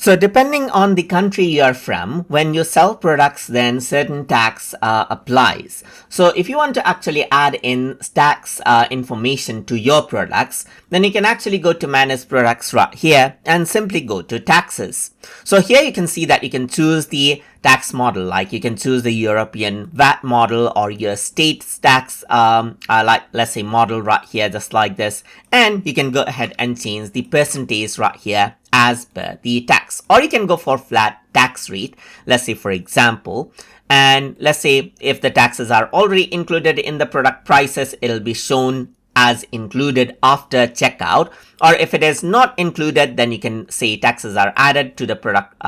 So depending on the country you are from, when you sell products, then certain tax applies. So if you want to actually add in tax information to your products, then you can actually go to manage products right here and simply go to taxes. So here you can see that you can choose the tax model, like you can choose the European VAT model or your state's tax, like let's say model right here, just like this. And you can go ahead and change the percentage right here as per the tax, or you can go for flat tax rate, let's say for example. And let's say if the taxes are already included in the product prices, it'll be shown as included after checkout, or if it is not included, then you can say taxes are added to the product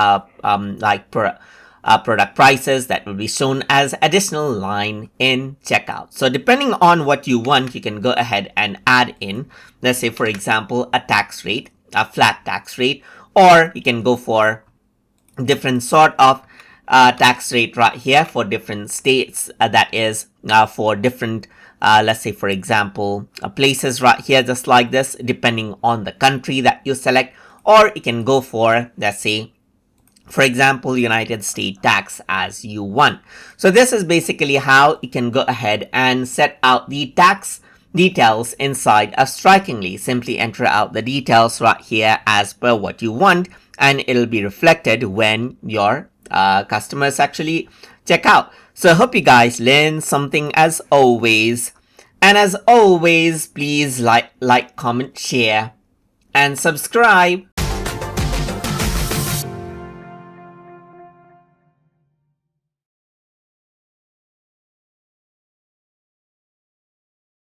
product prices, that will be shown as additional line in checkout. So depending on what you want, you can go ahead and add in, let's say for example, a tax rate, a flat tax rate, or you can go for different sort of tax rate right here for different states, that is for different let's say for example places right here, just like this, depending on the country that you select. Or you can go for, let's say for example, United States tax as you want. So this is basically how you can go ahead and set out the tax details inside of Strikingly. Simply enter out the details right here as per what you want, and it'll be reflected when your customers actually check out. So I hope you guys learned something as always. And as always, please like, comment, share, and subscribe.